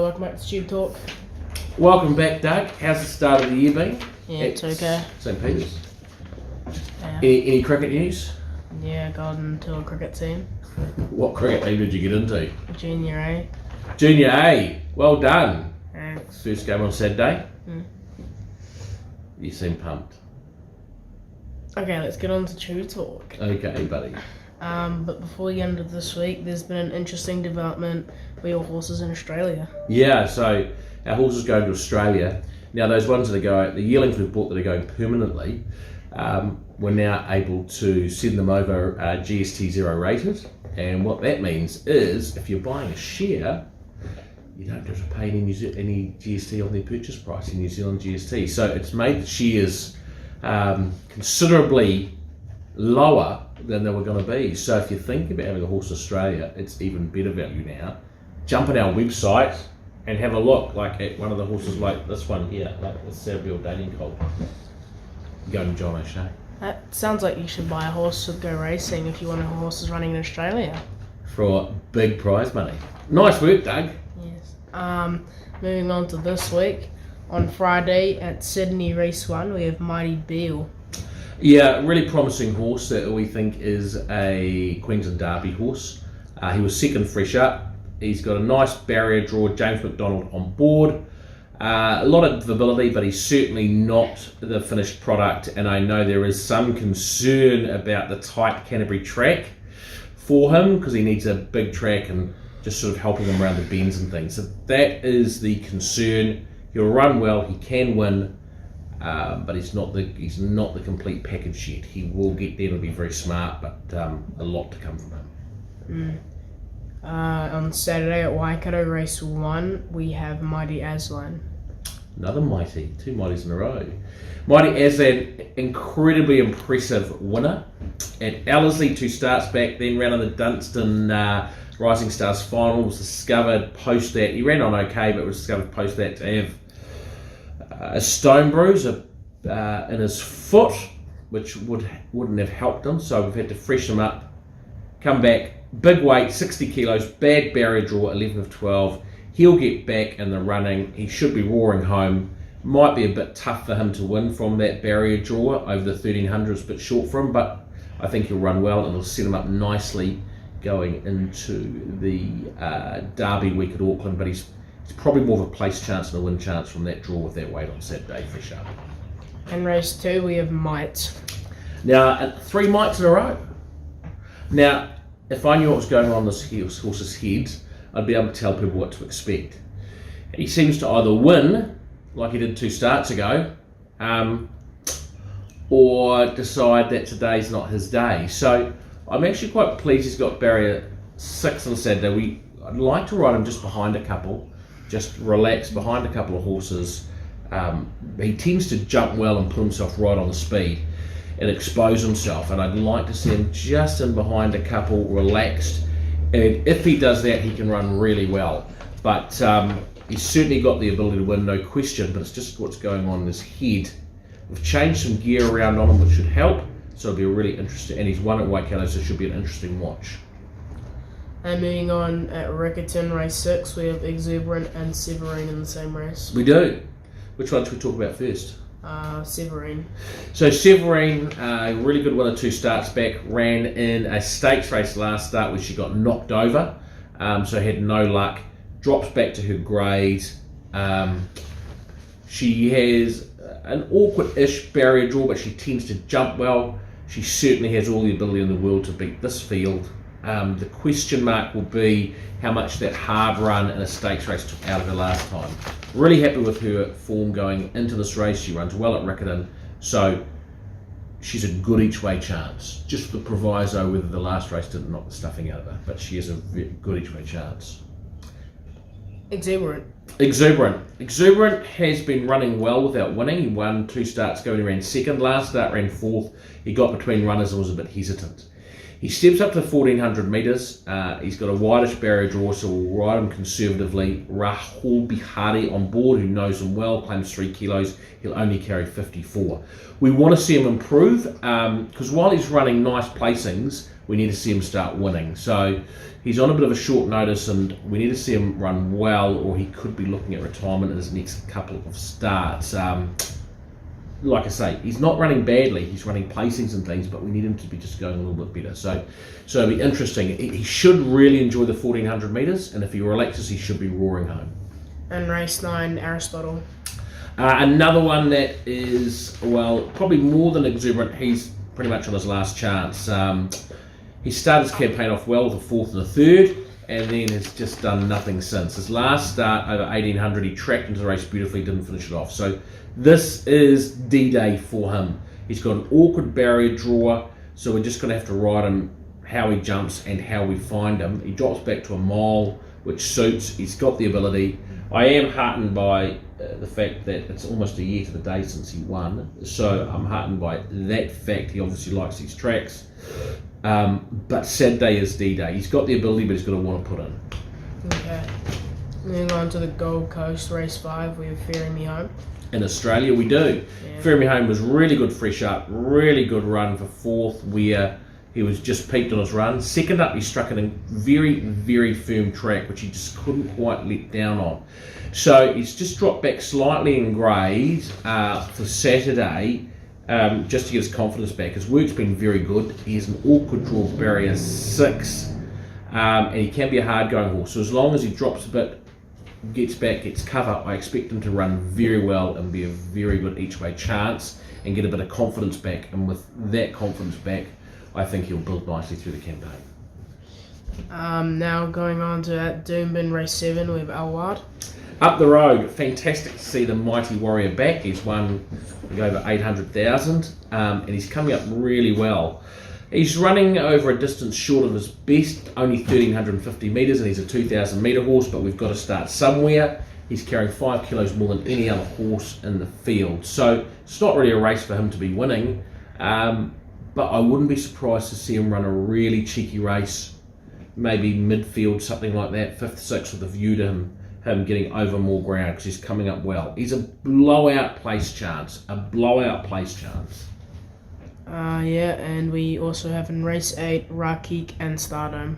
Welcome back to TubeTalk. Welcome back, Doug. How's the start of the year been? Yeah, it's okay. St. Peter's. Yeah. Any cricket news? Yeah, got into a cricket team. What cricket team did you get into? Junior A. Junior A. Well done. Thanks. First game on Saturday. Mm. You seem pumped. Okay, let's get on to TubeTalk. Okay, buddy. But before the end of this week, there's been an interesting development for your horses in Australia. Yeah, so our horses going to Australia. Now those ones that are going, the yearlings we've bought that are going permanently, we're now able to send them over GST 0 rated. And what that means is if you're buying a share, you don't have to pay any GST on their purchase price in New Zealand GST. So it's made the shares considerably lower than they were going to be. So if you think about having a horse in Australia, it's even better value now. Jump on our website and have a look, like at one of the horses like this one here, like the Samuel Dating Colt. Go to John O'Shea. That sounds like you should buy a horse to go racing if you want a horse that's running in Australia. For big prize money. Nice work, Doug. Yes. Moving on to this week. On Friday at Sydney Race 1, we have Mighty Beale. Yeah, really promising horse that we think is a Queensland Derby horse. He was second fresh up. He's got a nice barrier draw, James McDonald on board. A lot of ability, but he's certainly not the finished product. And I know there is some concern about the tight Canterbury track for him because he needs a big track and just sort of helping him around the bends and things. So that is the concern. He'll run well, he can win. But he's not the complete package yet. He will get there and be very smart, but a lot to come from him. On Saturday at Waikato Race 1, we have Mighty Aslan. Another Mighty, two Mighties in a row. Mighty Aslan, incredibly impressive winner. At Ellerslie, 2 starts back, then ran on the Dunstan Rising Stars final, was discovered post that. He ran on okay, but was discovered post that to have a stone bruise in his foot, which wouldn't have helped him, so we've had to freshen him up, come back, big weight, 60 kilos, bad barrier draw, 11 of 12. He'll get back in the running. He should be roaring home. Might be a bit tough for him to win from that barrier draw over the 1300s, bit short for him, but I think he'll run well and it'll set him up nicely going into the Derby week at Auckland, but he's probably more of a place chance than a win chance from that draw with that weight on Saturday for sure. In race 2, we have Might. Now, 3 Mites in a row. Now, if I knew what was going on in this horse's head, I'd be able to tell people what to expect. He seems to either win, like he did 2 starts ago, or decide that today's not his day. So I'm actually quite pleased he's got barrier 6 on Saturday. I'd like to ride him just behind a couple. Just relax behind a couple of horses. He tends to jump well and put himself right on the speed and expose himself, and I'd like to see him just in behind a couple, relaxed, and if he does that he can run really well. But he's certainly got the ability to win, no question, but it's just what's going on in his head. We've changed some gear around on him which should help, so it'll be a really interesting, and he's won at Waikato, so it should be an interesting watch. And moving on at Riccarton Race 6, we have Exuberant and Severine in the same race. We do. Which one should we talk about first? Severine. So Severine, a really good winner 2 starts back, ran in a stakes race last start where she got knocked over, so had no luck, drops back to her grade. She has an awkward-ish barrier draw, but she tends to jump well. She certainly has all the ability in the world to beat this field. The question mark will be how much that hard run in a stakes race took out of her last time. Really happy with her form going into this race. She runs well at Riccarton, so she's a good each way chance. Just the proviso whether the last race didn't knock the stuffing out of her, but she has a good each way chance. Exuberant. Exuberant has been running well without winning. He won 2 starts ago and he ran second. Last start ran 4th. He got between runners and was a bit hesitant. He steps up to 1400 metres. He's got a wideish barrier draw, so we'll ride him conservatively. Rahul Bihari on board, who knows him well, claims 3 kilos. He'll only carry 54. We want to see him improve, because while he's running nice placings, we need to see him start winning. So he's on a bit of a short notice, and we need to see him run well, or he could be looking at retirement in his next couple of starts. Like I say, he's not running badly. He's running placings and things, but we need him to be just going a little bit better. So it'll be interesting. He should really enjoy the 1400 metres, and if he relaxes, he should be roaring home. And race 9, Aristotle. Another one that is, well, probably more than exuberant. He's pretty much on his last chance. He started his campaign off well with a 4th and a 3rd, and then has just done nothing since. His last start over 1800, he tracked into the race beautifully, didn't finish it off. So this is D-Day for him. He's got an awkward barrier draw, so we're just going to have to ride him how he jumps and how we find him. He drops back to a mile, which suits. He's got the ability. I am heartened by the fact that it's almost a year to the day since he won, so I'm heartened by that fact. He obviously likes these tracks, but Saturday is D-Day. He's got the ability, but he's got to want to put in. Okay. Moving on to the Gold Coast, race 5, we have Ferry Me Home. In Australia, we do. Yeah. Ferry Me Home was really good fresh up, really good run for 4th, where he was just peaked on his run. 2nd up, he struck in a very, very firm track, which he just couldn't quite let down on. So he's just dropped back slightly in grade for Saturday, just to get his confidence back. His work's been very good. He has an awkward draw barrier 6, and he can be a hard-going horse. So as long as he drops a bit, gets back, gets cover, I expect him to run very well and be a very good each-way chance and get a bit of confidence back. And with that confidence back, I think he'll build nicely through the campaign. Now going on to at Doomben, race 7, we have Alward. Up the road, fantastic to see the mighty warrior back. He's won over 800,000, and he's coming up really well. He's running over a distance short of his best, only 1,350 metres, and he's a 2,000 metre horse, but we've got to start somewhere. He's carrying 5 kilos more than any other horse in the field. So it's not really a race for him to be winning, but I wouldn't be surprised to see him run a really cheeky race, maybe midfield, something like that, 5th, 6th, with a view to him getting over more ground, because he's coming up well. He's a blowout place chance, Yeah, and we also have in race 8, Rakik and Stardome.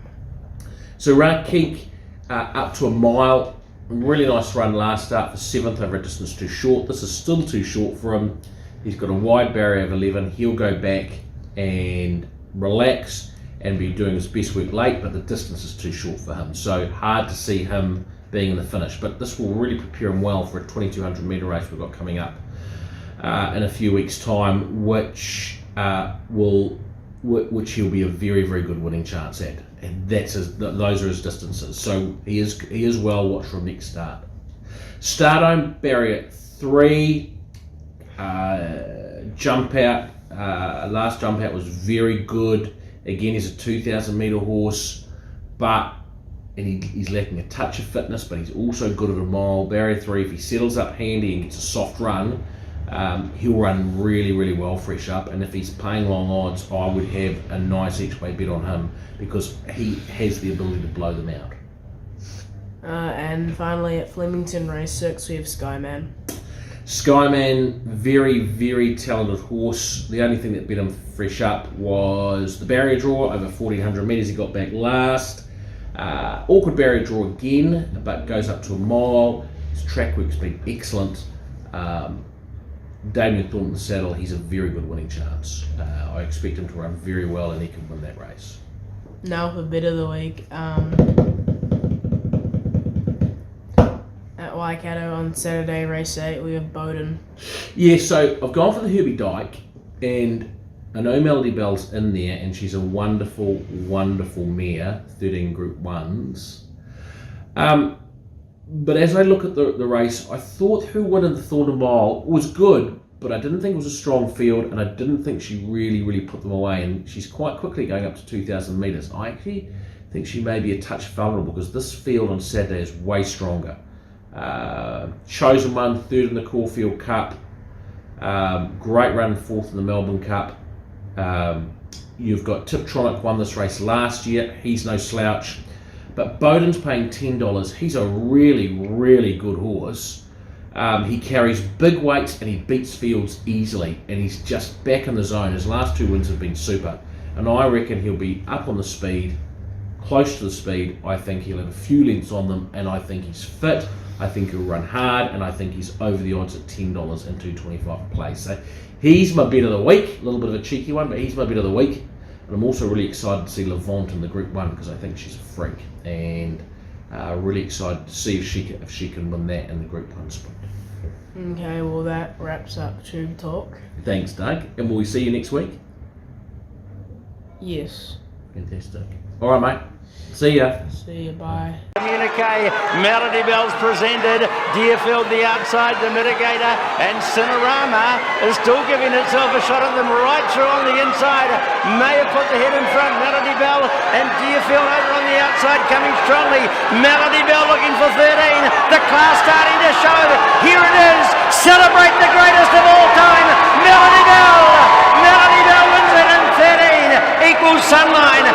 So Rakik up to a mile, really nice run last start for 7th over a distance too short. This is still too short for him. He's got a wide barrier of 11. He'll go back and relax and be doing his best work late, but the distance is too short for him. So hard to see him being in the finish, but this will really prepare him well for a 2,200 metre race we've got coming up in a few weeks' time, which he'll be a very, very good winning chance at, and those are his distances. So he is well watched from next start. Stardome, barrier 3, jump out. Last jump out was very good. Again, he's a 2,000 metre horse, and he's lacking a touch of fitness, but he's also good at a mile. Barrier 3, if he settles up handy and gets a soft run, he'll run really, really well fresh up. And if he's paying long odds, I would have a nice each way bet on him, because he has the ability to blow them out. And finally at Flemington, race 6, we have Skyman. Skyman, very, very talented horse. The only thing that bet him fresh up was the barrier draw over 1,400 metres. He got back last. Awkward barrier draw again, but goes up to a mile. His track work's been excellent. Damien Thornton in the saddle, he's a very good winning chance. I expect him to run very well, and he can win that race. Now for bit of the week. At Waikato on Saturday, race 8, we have Bowden. Yeah, so I've gone for the Herbie Dyke, and I know Melody Bell's in there, and she's a wonderful, wonderful mare, 13 Group 1s. But as I look at the race, I thought her win in the Thornton Mile was good, but I didn't think it was a strong field, and I didn't think she really, really put them away, and she's quite quickly going up to 2,000 metres. I actually think she may be a touch vulnerable, because this field on Saturday is way stronger. Chosen one, 3rd in the Caulfield Cup, great run, 4th in the Melbourne Cup. You've got Tiptronic, won this race last year, he's no slouch. But Bowden's paying $10. He's a really, really good horse. He carries big weights and he beats fields easily, and he's just back in the zone. His last 2 wins have been super. and I reckon he'll be up on the speed, close to the speed. I think he'll have a few lengths on them, and I think he's fit. I think he'll run hard, and I think he's over the odds at $10 and $2.25 play. So he's my bet of the week. A little bit of a cheeky one, but he's my bet of the week. And I'm also really excited to see Levant in the Group 1 because I think she's a freak, and really excited to see if she can win that in the Group 1 sprint. Okay, well that wraps up Tube Talk. Thanks, Doug, and will we see you next week? Yes. Fantastic. All right, mate. See ya. See you, bye. Communique, Melody Bell's presented, Deerfield the outside, the mitigator, and Cinerama is still giving itself a shot at them right through on the inside. May have put the head in front, Melody Bell, and Deerfield over on the outside coming strongly. Melody Bell looking for 13, the class starting to show. Here it is, celebrate the greatest of all time, Melody Bell! Melody Bell wins it in 13, equals Sunline.